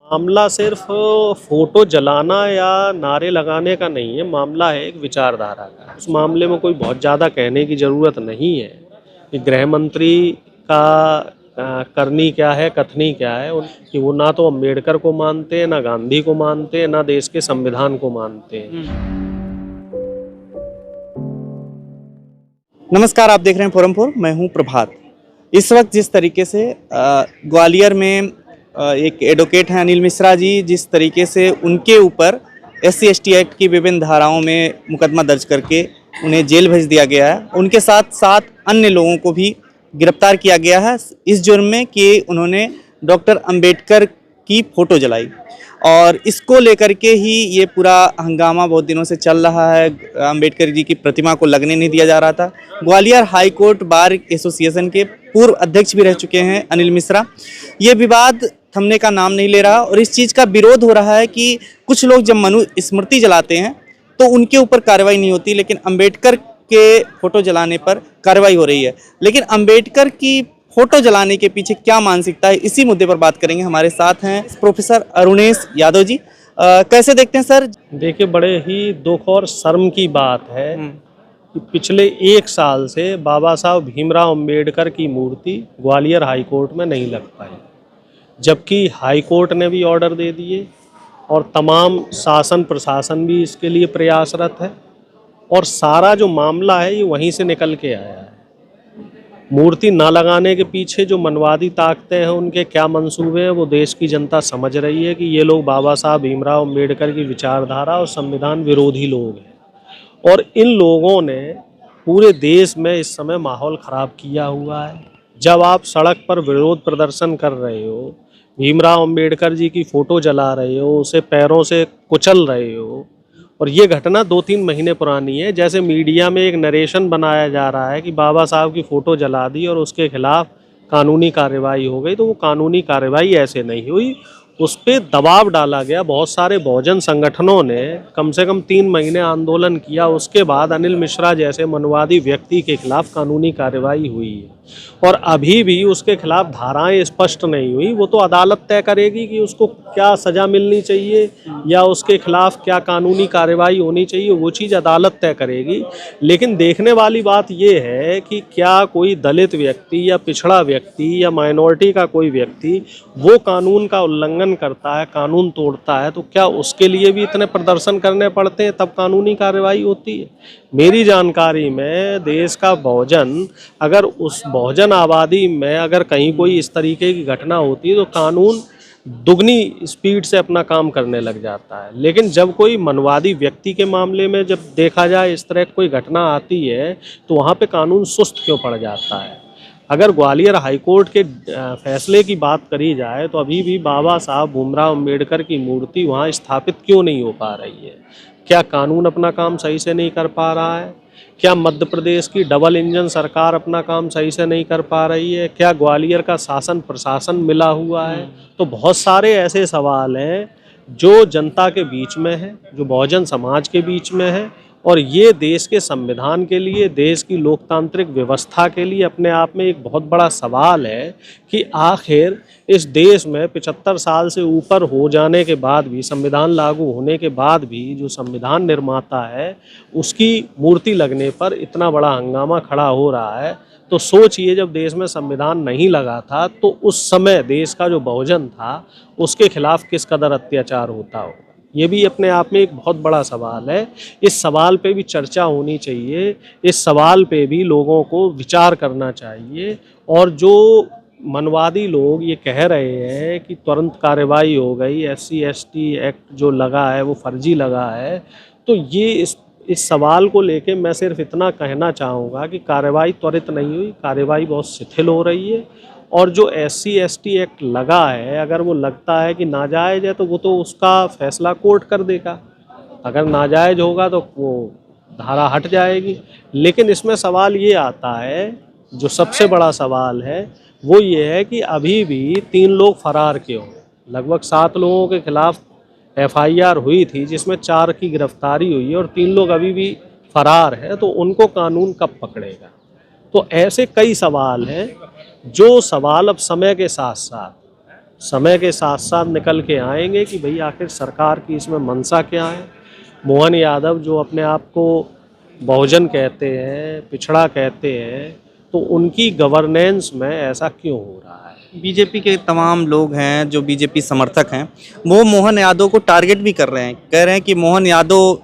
मामला सिर्फ फोटो जलाना या नारे लगाने का नहीं है, मामला है एक विचारधारा का। उस मामले में कोई बहुत ज़्यादा कहने की ज़रूरत नहीं है कि गृह मंत्री का करनी क्या है, कथनी क्या है। कि वो ना तो अम्बेडकर को मानते हैं, ना गांधी को मानते हैं, ना देश के संविधान को मानते हैं। नमस्कार, आप देख रहे हैं फोरम 4। मैं हूं प्रभात। इस वक्त जिस तरीके से ग्वालियर में एक एडवोकेट हैं अनिल मिश्रा जी, जिस तरीके से उनके ऊपर SC/ST एक्ट की विभिन्न धाराओं में मुकदमा दर्ज करके उन्हें जेल भेज दिया गया है। उनके साथ 7 अन्य लोगों को भी गिरफ्तार किया गया है इस जुर्म में कि उन्होंने डॉक्टर अंबेडकर की फ़ोटो जलाई। और इसको लेकर के ही ये पूरा हंगामा बहुत दिनों से चल रहा है। अंबेडकर जी की प्रतिमा को लगने नहीं दिया जा रहा था। Gwalior high court bar association के पूर्व अध्यक्ष भी रह चुके हैं अनिल मिश्रा। ये विवाद थमने का नाम नहीं ले रहा और इस चीज़ का विरोध हो रहा है कि कुछ लोग जब मनु स्मृति जलाते हैं तो उनके ऊपर कार्रवाई नहीं होती, लेकिन अंबेडकर के फोटो जलाने पर कार्रवाई हो रही है। लेकिन अंबेडकर की फोटो जलाने के पीछे क्या मानसिकता है, इसी मुद्दे पर बात करेंगे। हमारे साथ हैं प्रोफेसर अरुणेश यादव जी। कैसे देखते हैं सर? देखिए, बड़े ही दुख और शर्म की बात है कि पिछले 1 साल से बाबा साहब भीमराव अंबेडकर की मूर्ति ग्वालियर हाई कोर्ट में नहीं लग पाई, जबकि हाई कोर्ट ने भी ऑर्डर दे दिए और तमाम शासन प्रशासन भी इसके लिए प्रयासरत है। और सारा जो मामला है ये वहीं से निकल के आया है। मूर्ति ना लगाने के पीछे जो मनवादी ताकतें हैं, उनके क्या मंसूबे हैं, वो देश की जनता समझ रही है कि ये लोग बाबा साहब भीमराव अंबेडकर की विचारधारा और संविधान विरोधी लोग हैं। और इन लोगों ने पूरे देश में इस समय माहौल ख़राब किया हुआ है। जब आप सड़क पर विरोध प्रदर्शन कर रहे हो, भीमराव अंबेडकर जी की फ़ोटो जला रहे हो, उसे पैरों से कुचल रहे हो, और ये घटना 2-3 महीने पुरानी है। जैसे मीडिया में एक नरेशन बनाया जा रहा है कि बाबा साहब की फ़ोटो जला दी और उसके खिलाफ कानूनी कार्रवाई हो गई, तो वो कानूनी कार्रवाई ऐसे नहीं हुई। उस पर दबाव डाला गया। बहुत सारे बहुजन संगठनों ने कम से कम 3 महीने आंदोलन किया। उसके बाद अनिल मिश्रा जैसे मनवादी व्यक्ति के खिलाफ कानूनी कार्रवाई हुई है और अभी भी उसके खिलाफ धाराएं स्पष्ट नहीं हुई। वो तो अदालत तय करेगी कि उसको क्या सज़ा मिलनी चाहिए या उसके खिलाफ क्या कानूनी कार्रवाई होनी चाहिए, वो चीज़ अदालत तय करेगी। लेकिन देखने वाली बात ये है कि क्या कोई दलित व्यक्ति या पिछड़ा व्यक्ति या माइनॉरिटी का कोई व्यक्ति वो कानून का उल्लंघन करता है, कानून तोड़ता है, तो क्या उसके लिए भी इतने प्रदर्शन करने पड़ते हैं तब कानूनी कार्रवाई होती है? मेरी जानकारी में देश का बहुजन, अगर उस बहुजन आबादी में अगर कहीं कोई इस तरीके की घटना होती है तो कानून दुगनी स्पीड से अपना काम करने लग जाता है। लेकिन जब कोई मनवादी व्यक्ति के मामले में जब देखा जाए इस तरह कोई घटना आती है तो वहाँ पे कानून सुस्त क्यों पड़ जाता है? अगर ग्वालियर हाईकोर्ट के फैसले की बात करी जाए तो अभी भी बाबा साहब भीमराव अंबेडकर की मूर्ति वहाँ स्थापित क्यों नहीं हो पा रही है? क्या कानून अपना काम सही से नहीं कर पा रहा है? क्या मध्य प्रदेश की डबल इंजन सरकार अपना काम सही से नहीं कर पा रही है? क्या ग्वालियर का शासन प्रशासन मिला हुआ है? तो बहुत सारे ऐसे सवाल हैं जो जनता के बीच में है, जो बहुजन समाज के बीच में है, और ये देश के संविधान के लिए, देश की लोकतांत्रिक व्यवस्था के लिए अपने आप में एक बहुत बड़ा सवाल है कि आखिर इस देश में 75 साल से ऊपर हो जाने के बाद भी, संविधान लागू होने के बाद भी, जो संविधान निर्माता है उसकी मूर्ति लगने पर इतना बड़ा हंगामा खड़ा हो रहा है। तो सोचिए, जब देश में संविधान नहीं लगा था तो उस समय देश का जो बहुजन था उसके खिलाफ किस कदर अत्याचार होता हो। ये भी अपने आप में एक बहुत बड़ा सवाल है। इस सवाल पे भी चर्चा होनी चाहिए, इस सवाल पे भी लोगों को विचार करना चाहिए। और जो मनवादी लोग ये कह रहे हैं कि तुरंत कार्रवाई हो गई, SC/ST एक्ट जो लगा है वो फर्जी लगा है, तो ये इस सवाल को लेके मैं सिर्फ इतना कहना चाहूँगा कि कार्रवाई त्वरित नहीं हुई, कार्रवाई बहुत शिथिल हो रही है। और जो SC/ST एक्ट लगा है, अगर वो लगता है कि नाजायज़ है तो वो तो उसका फैसला कोर्ट कर देगा। अगर नाजायज़ होगा तो वो धारा हट जाएगी। लेकिन इसमें सवाल ये आता है, जो सबसे बड़ा सवाल है वो ये है कि अभी भी 3 लोग फरार क्यों हैं? लगभग 7 लोगों के खिलाफ FIR हुई थी, जिसमें 4 की गिरफ्तारी हुई है और 3 लोग अभी भी फरार हैं, तो उनको कानून कब पकड़ेगा? तो ऐसे कई सवाल हैं, जो सवाल अब समय के साथ साथ समय के साथ साथ निकल के आएंगे कि भाई आखिर सरकार की इसमें मंशा क्या है। मोहन यादव जो अपने आप को बहुजन कहते हैं, पिछड़ा कहते हैं, तो उनकी गवर्नेंस में ऐसा क्यों हो रहा है? बीजेपी के तमाम लोग हैं जो बीजेपी समर्थक हैं, वो मोहन यादव को टारगेट भी कर रहे हैं, कह रहे हैं कि मोहन यादव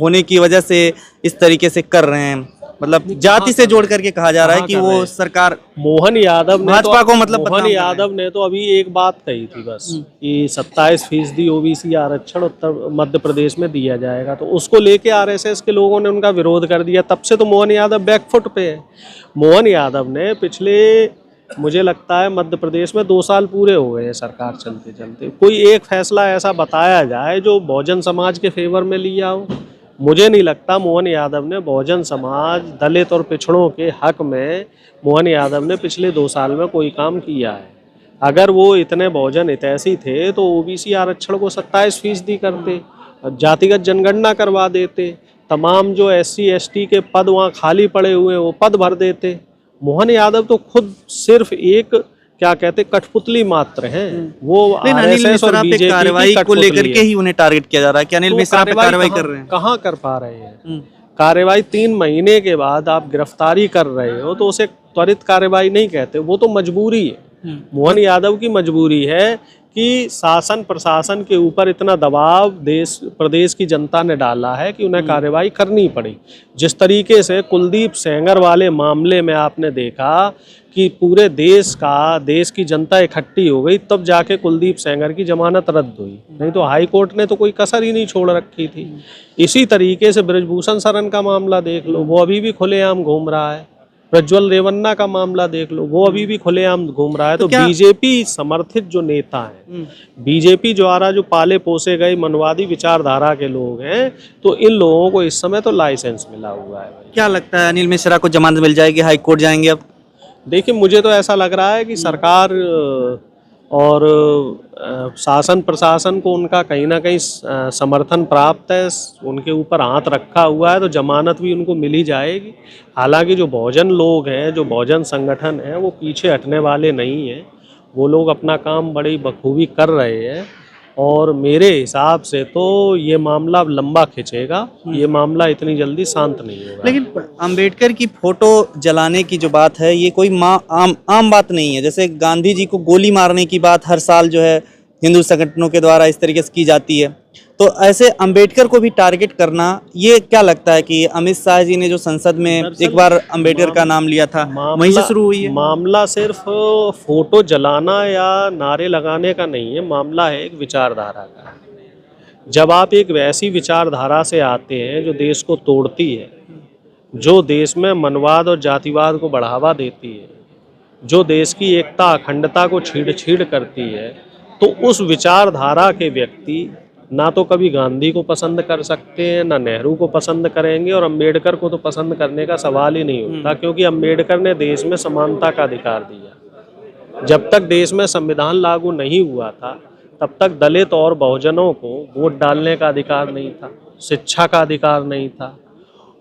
होने की वजह से इस तरीके से कर रहे हैं, मतलब जाति से जोड़ करके कहा जा रहा है कि वो सरकार मोहन यादव ने भाजपा को मतलब मोहन यादव ने तो अभी एक बात कही थी बस कि 27% ओबीसी आरक्षण उत्तर मध्य प्रदेश में दिया जाएगा, तो उसको लेके आरएसएस के लोगों ने उनका विरोध कर दिया। तब से तो मोहन यादव बैकफुट पे है। मोहन यादव ने पिछले, मुझे लगता है मध्य प्रदेश में 2 साल पूरे हो गए हैं सरकार चलते चलते, कोई एक फैसला ऐसा बताया जाए जो बहुजन समाज के फेवर में लिया हो। मुझे नहीं लगता मोहन यादव ने बहुजन समाज, दलित और पिछड़ों के हक में मोहन यादव ने पिछले 2 साल में कोई काम किया है। अगर वो इतने बहुजन हितैषी थे तो ओबीसी आरक्षण को 27% करते, जातिगत जनगणना करवा देते, तमाम जो SC ST के पद वहाँ खाली पड़े हुए हैं वो पद भर देते। मोहन यादव तो खुद सिर्फ एक क्या कहते कठपुतली मात्र हैं। वो अनिल आरएसएस और मिश्रा पे बीजेपी कार्रवाई की को लेकर कठपुतली के है। ही उन्हें टारगेट किया जा रहा है कि अनिल तो मिश्रा पे कार्रवाई कर रहे हैं। कहाँ कर पा रहे हैं? कार्रवाई 3 महीने के बाद आप गिरफ्तारी कर रहे हो तो उसे त्वरित कार्रवाई नहीं कहते, वो तो मजबूरी है। मोहन यादव की मजबूरी है कि शासन प्रशासन के ऊपर इतना दबाव देश प्रदेश की जनता ने डाला है कि उन्हें कार्रवाई करनी पड़ी। जिस तरीके से कुलदीप सेंगर वाले मामले में आपने देखा कि पूरे देश की जनता इकट्ठी हो गई, तब जाके कुलदीप सेंगर की जमानत रद्द हुई, नहीं तो हाई कोर्ट ने तो कोई कसर ही नहीं छोड़ रखी थी। इसी तरीके से बृजभूषण शरण का मामला देख लो, वो अभी भी खुलेआम घूम रहा है। प्रज्वल रेवन्ना का मामला देख लो, वो अभी भी खुलेआम घूम रहा है। तो बीजेपी समर्थित जो नेता हैं, बीजेपी द्वारा जो पाले पोसे गए मनवादी विचारधारा के लोग हैं, तो इन लोगों को इस समय तो लाइसेंस मिला हुआ है। क्या लगता है अनिल मिश्रा को जमानत मिल जाएगी, हाई कोर्ट जाएंगे अब? देखिए, मुझे तो ऐसा लग रहा है कि सरकार और शासन प्रशासन को उनका कहीं ना कहीं समर्थन प्राप्त है, उनके ऊपर हाथ रखा हुआ है, तो जमानत भी उनको मिल ही जाएगी। हालांकि जो बहुजन लोग हैं, जो बहुजन संगठन हैं, वो पीछे हटने वाले नहीं हैं। वो लोग अपना काम बड़ी बखूबी कर रहे हैं और मेरे हिसाब से तो ये मामला लंबा खिंचेगा, ये मामला इतनी जल्दी शांत नहीं होगा। लेकिन अंबेडकर की फोटो जलाने की जो बात है, ये कोई आम बात नहीं है। जैसे गांधी जी को गोली मारने की बात हर साल जो है हिंदू संगठनों के द्वारा इस तरीके से की जाती है, तो ऐसे अंबेडकर को भी टारगेट करना, ये क्या लगता है कि अमित शाह जी ने जो संसद में एक बार अंबेडकर का नाम लिया था, वहीं से शुरू हुई है? मामला सिर्फ फोटो जलाना या नारे लगाने का नहीं है, मामला है एक विचारधारा का। जब आप एक वैसी विचारधारा से आते हैं जो देश को तोड़ती है, जो देश में मनवाद और जातिवाद को बढ़ावा देती है, जो देश की एकता अखंडता को छीड़ करती है, तो उस विचारधारा के व्यक्ति ना तो कभी गांधी को पसंद कर सकते हैं, ना नेहरू को पसंद करेंगे, और अम्बेडकर को तो पसंद करने का सवाल ही नहीं होता, क्योंकि अम्बेडकर ने देश में समानता का अधिकार दिया। जब तक देश में संविधान लागू नहीं हुआ था, तब तक दलित और बहुजनों को वोट डालने का अधिकार नहीं था, शिक्षा का अधिकार नहीं था,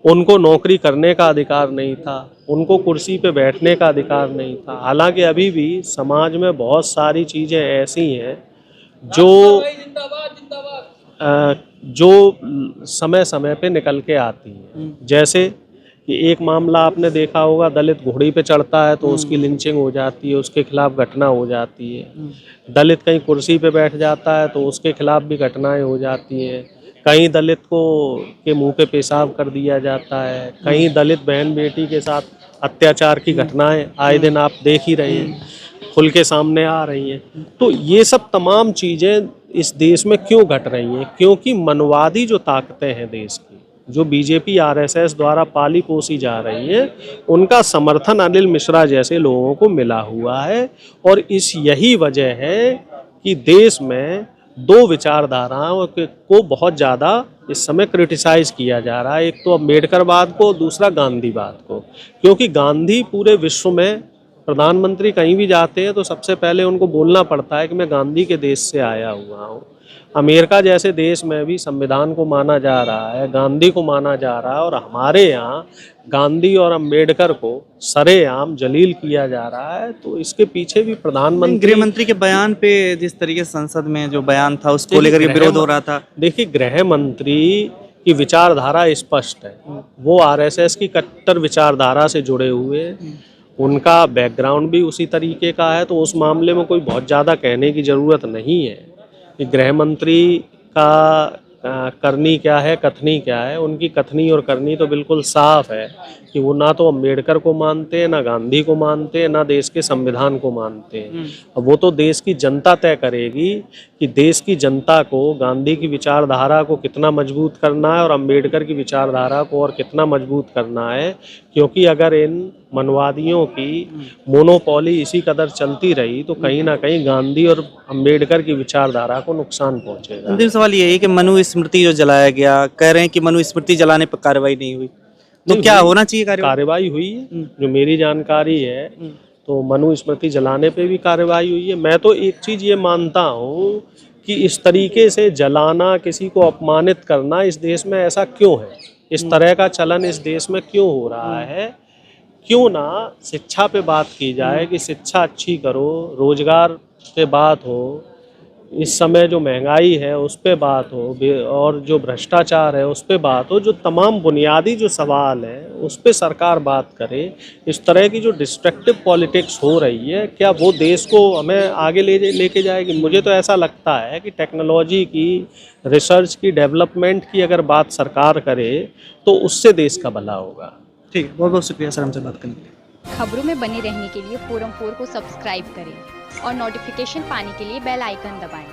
उनको नौकरी करने का अधिकार नहीं था, उनको कुर्सी पे बैठने का अधिकार नहीं था। हालांकि अभी भी समाज में बहुत सारी चीज़ें ऐसी हैं जो समय समय पे निकल के आती हैं। जैसे कि एक मामला आपने देखा होगा, दलित घोड़ी पे चढ़ता है तो उसकी लिंचिंग हो जाती है, उसके खिलाफ घटना हो जाती है। दलित कहीं कुर्सी पे बैठ जाता है तो उसके खिलाफ भी घटनाएं हो जाती हैं। कहीं दलित के मुंह पे पेशाब कर दिया जाता है, कहीं दलित बहन बेटी के साथ अत्याचार की घटनाएं आए दिन आप देख ही रहे हैं, खुल के सामने आ रही हैं। तो ये सब तमाम चीज़ें इस देश में क्यों घट रही हैं? क्योंकि मनवादी जो ताकतें हैं देश की, जो बीजेपी आरएसएस द्वारा पाली पोसी जा रही हैं, उनका समर्थन अनिल मिश्रा जैसे लोगों को मिला हुआ है। और यही वजह है कि देश में 2 विचारधाराओं को बहुत ज़्यादा इस समय क्रिटिसाइज किया जा रहा है। एक तो अम्बेडकरवाद को, दूसरा गांधीवाद को, क्योंकि गांधी पूरे विश्व में प्रधानमंत्री कहीं भी जाते हैं तो सबसे पहले उनको बोलना पड़ता है कि मैं गांधी के देश से आया हुआ हूँ। अमेरिका जैसे देश में भी संविधान को माना जा रहा है, गांधी को माना जा रहा है, और हमारे यहाँ गांधी और अम्बेडकर को सरेआम जलील किया जा रहा है। तो इसके पीछे भी प्रधानमंत्री, गृह मंत्री के बयान पे जिस तरीके से संसद में जो बयान था उसको लेकर के विरोध हो रहा था। देखिए, गृह मंत्री की विचारधारा स्पष्ट है, वो आरएसएस की कट्टर विचारधारा से जुड़े हुए, उनका बैकग्राउंड भी उसी तरीके का है। तो उस मामले में कोई बहुत ज़्यादा कहने की ज़रूरत नहीं है कि गृह मंत्री का करनी क्या है, कथनी क्या है। उनकी कथनी और करनी तो बिल्कुल साफ है कि वो ना तो अम्बेडकर को मानते हैं, ना गांधी को मानते हैं, ना देश के संविधान को मानते हैं। अब वो तो देश की जनता तय करेगी कि देश की जनता को गांधी की विचारधारा को कितना मजबूत करना है और अम्बेडकर की विचारधारा को और कितना मजबूत करना है। क्योंकि अगर इन मनवादियों की मोनोपोली इसी कदर चलती रही तो कहीं ना कहीं गांधी और अम्बेडकर की विचारधारा को नुकसान पहुंचेगा। अंतिम सवाल ये है कि मनुस्मृति जो जलाया गया, कह रहे हैं कि मनुस्मृति जलाने पर कार्रवाई नहीं हुई, तो क्या होना चाहिए कार्रवाई हुई है, जो मेरी जानकारी है तो मनुस्मृति जलाने पे भी कार्रवाई हुई है। मैं तो एक चीज़ ये मानता हूँ कि इस तरीके से जलाना, किसी को अपमानित करना इस देश में ऐसा क्यों है, इस तरह का चलन इस देश में क्यों हो रहा है। क्यों ना शिक्षा पे बात की जाए कि शिक्षा अच्छी करो, रोजगार पे बात हो, इस समय जो महंगाई है उस पे बात हो, और जो भ्रष्टाचार है उस पे बात हो। जो तमाम बुनियादी जो सवाल है उस पे सरकार बात करे। इस तरह की जो डिस्ट्रक्टिव पॉलिटिक्स हो रही है, क्या वो देश को हमें आगे लेके जाएगी? मुझे तो ऐसा लगता है कि टेक्नोलॉजी की, रिसर्च की, डेवलपमेंट की अगर बात सरकार करे तो उससे देश का भला होगा। ठीक है, बहुत बहुत शुक्रिया सर हमसे बात करने के लिए। खबरों में बने रहने के लिए फोरम 4 को सब्सक्राइब करें और नोटिफिकेशन पाने के लिए बेल आइकन दबाएं।